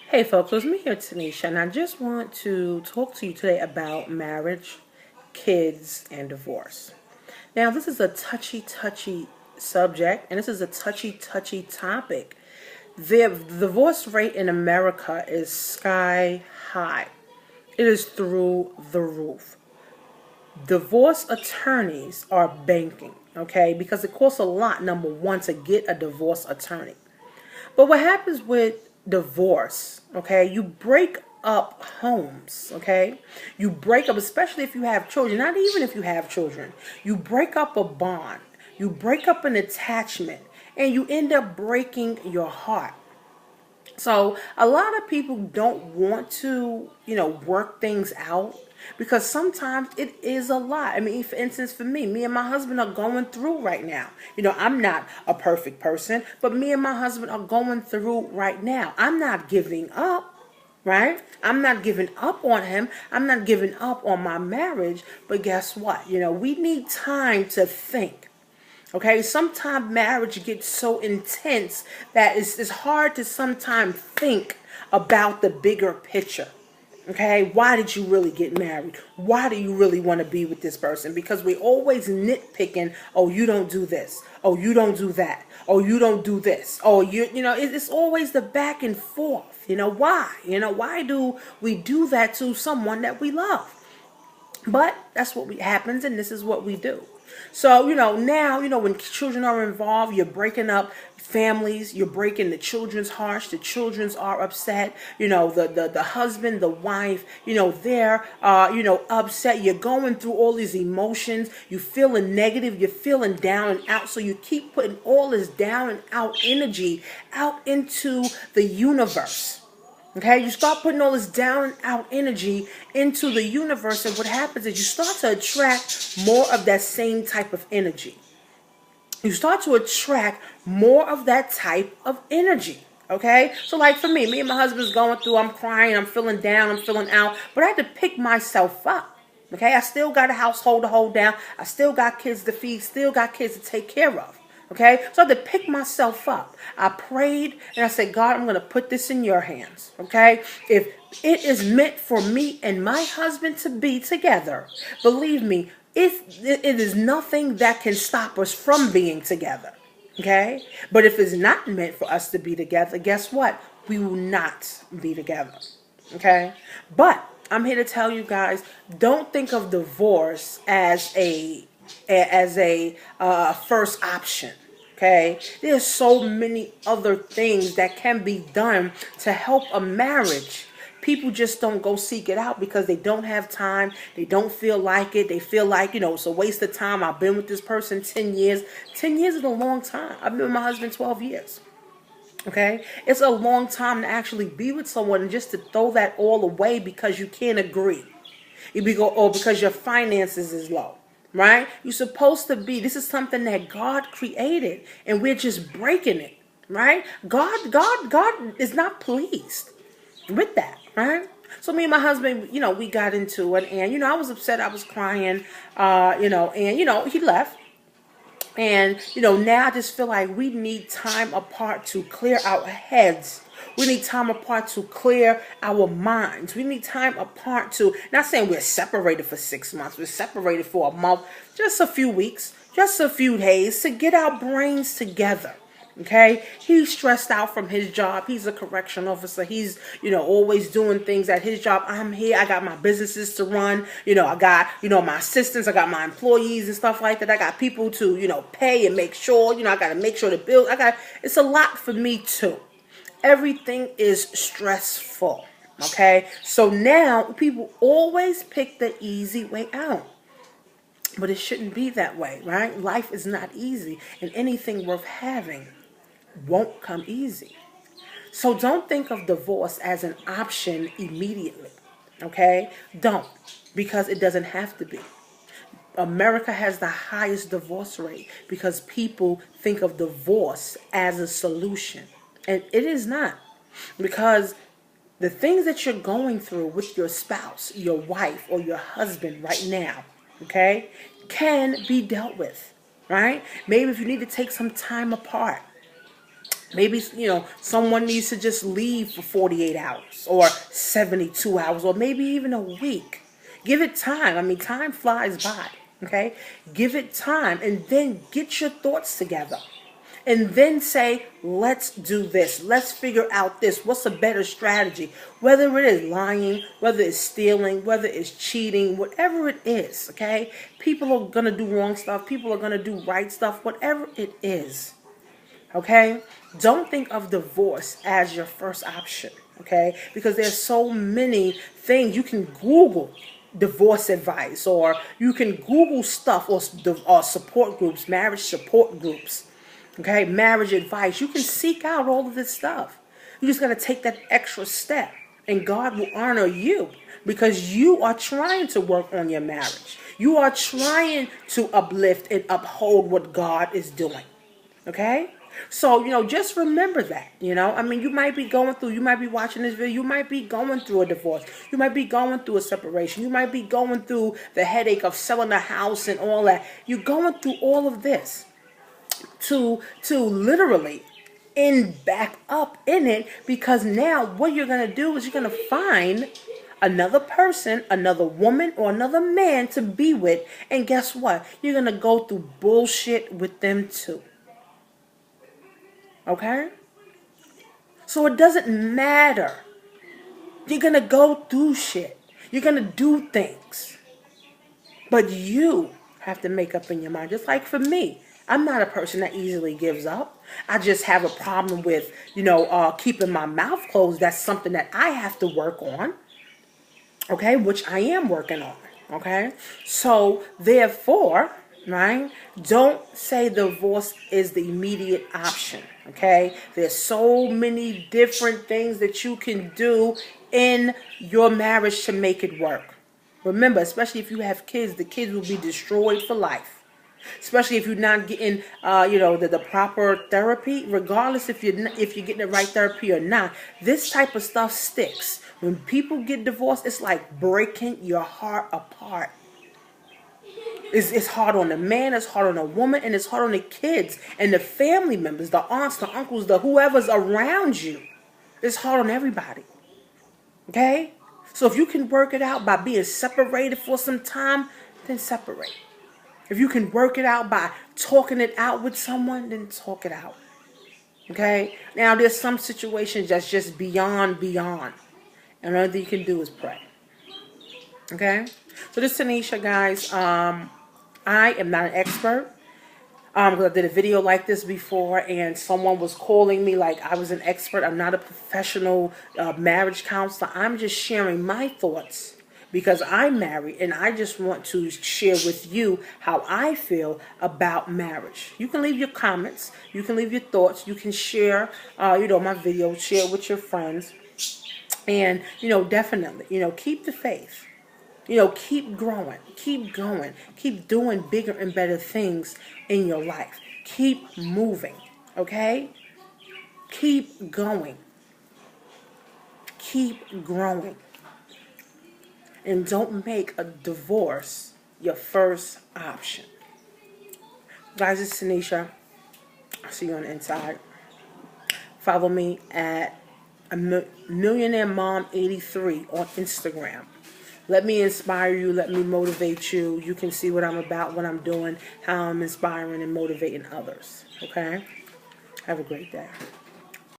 Hey folks, it's me here, Tanisha, and I just want to talk to you today about marriage, kids, and divorce. Now, this is a touchy subject, and this is a touchy topic. The divorce rate in America is sky high. It is through the roof. Divorce attorneys are banking, okay, because it costs a lot, number one, to get a divorce attorney. But what happens with divorce, okay, you break up homes, okay? You break up, especially if you have children, not even if you have children. You break up a bond, you break up an attachment, and you end up breaking your heart. So a lot of people don't want to, work things out because sometimes it is a lot. I mean, for instance, for me and my husband are going through right now. I'm not a perfect person, but me and my husband are going through right now. I'm not giving up. Right? I'm not giving up on him. I'm not giving up on my marriage. But guess what? We need time to think. Okay, sometimes marriage gets so intense that it's hard to sometimes think about the bigger picture. Okay, why did you really get married? Why do you really want to be with this person? Because we always nitpicking. Oh, you don't do this. Oh, you don't do that. Oh, you don't do this. Oh, it's always the back and forth. Why? Why do we do that to someone that we love? But that's what happens, and this is what we do. So, now, when children are involved, you're breaking up families, you're breaking the children's hearts, the children's are upset, the husband, the wife, they're, upset. You're going through all these emotions, you feeling negative, you're feeling down and out. So you keep putting all this down and out energy out into the universe. Okay, you start putting all this down and out energy into the universe, and what happens is you start to attract more of that same type of energy. You start to attract more of that type of energy. Okay, so like for me and my husband's going through, I'm crying, I'm feeling down, I'm feeling out, but I had to pick myself up. Okay, I still got a household to hold down, I still got kids to feed, still got kids to take care of. Okay, so I had to pick myself up. I prayed and I said, God, I'm going to put this in your hands. Okay, if it is meant for me and my husband to be together, believe me, it is nothing that can stop us from being together. Okay, but if it's not meant for us to be together, guess what? We will not be together. Okay, but I'm here to tell you guys, don't think of divorce as a first option. Okay, there's so many other things that can be done to help a marriage. People just don't go seek it out because they don't have time. They don't feel like it. They feel like, it's a waste of time. I've been with this person 10 years. 10 years is a long time. I've been with my husband 12 years. Okay, it's a long time to actually be with someone and just to throw that all away because you can't agree. Or because your finances is low. Right? You're supposed to be. This is something that God created, and we're just breaking it. Right? God is not pleased with that. Right? So me and my husband, we got into it, and I was upset. I was crying. And he left. And, now I just feel like we need time apart to clear our heads. We need time apart to clear our minds. We need time apart to, not saying we're separated for 6 months, we're separated for a month, just a few weeks, just a few days to get our brains together. Okay, he's stressed out from his job. He's a correction officer. He's, always doing things at his job. I'm here. I got my businesses to run. I got, my assistants. I got my employees and stuff like that. I got people to, pay and make sure, I got to make sure the bills. It's a lot for me too. Everything is stressful. Okay, so now people always pick the easy way out. But it shouldn't be that way, right? Life is not easy, and anything worth having won't come easy. So don't think of divorce as an option immediately. Okay? Don't. Because it doesn't have to be. America has the highest divorce rate because people think of divorce as a solution. And it is not. Because the things that you're going through with your spouse, your wife, or your husband right now, okay, can be dealt with. Right? Maybe if you need to take some time apart, Maybe, someone needs to just leave for 48 hours or 72 hours or maybe even a week. Give it time. I mean, time flies by, okay? Give it time and then get your thoughts together. And then say, let's do this. Let's figure out this. What's a better strategy? Whether it is lying, whether it's stealing, whether it's cheating, whatever it is, okay? People are going to do wrong stuff. People are going to do right stuff, whatever it is, okay? Don't think of divorce as your first option, okay? Because there's so many things. You can Google divorce advice, or you can Google stuff, or support groups, marriage support groups. Okay, marriage advice. You can seek out all of this stuff. You just got to take that extra step, and God will honor you because you are trying to work on your marriage. You are trying to uplift and uphold what God is doing. Okay? So, just remember that, I mean, you might be watching this video, you might be going through a divorce. You might be going through a separation. You might be going through the headache of selling a house and all that. You're going through all of this to literally end back up in it, because now what you're going to do is you're going to find another person, another woman or another man to be with, and guess what? You're going to go through bullshit with them too. Okay? So it doesn't matter. You're going to go through shit. You're going to do things. But you have to make up in your mind. Just like for me, I'm not a person that easily gives up. I just have a problem with, keeping my mouth closed. That's something that I have to work on. Okay, which I am working on. Okay, so therefore, right, don't say divorce is the immediate option. Okay, there's so many different things that you can do in your marriage to make it work. Remember, especially if you have kids, the kids will be destroyed for life. Especially if you're not getting, the proper therapy. Regardless if you're getting the right therapy or not, this type of stuff sticks. When people get divorced, it's like breaking your heart apart. It's hard on the man, it's hard on the woman, and it's hard on the kids and the family members, the aunts, the uncles, the whoever's around you. It's hard on everybody. Okay? So if you can work it out by being separated for some time, then separate. If you can work it out by talking it out with someone, then talk it out. Okay? Now, there's some situations that's just beyond. And all that you can do is pray. Okay? So this is Tanisha, guys. I am not an expert. Because I did a video like this before, and someone was calling me like I was an expert. I'm not a professional marriage counselor. I'm just sharing my thoughts, because I'm married and I just want to share with you how I feel about marriage. You can leave your comments. You can leave your thoughts. You can share, my video, share it with your friends. And, definitely, keep the faith. Keep growing. Keep going. Keep doing bigger and better things in your life. Keep moving. Okay? Keep going. Keep growing. And don't make a divorce your first option. Guys, it's Tanisha. I'll see you on the inside. Follow me at Millionaire Mom 83 on Instagram. Let me inspire you. Let me motivate you. You can see what I'm about, what I'm doing, how I'm inspiring and motivating others. Okay? Have a great day.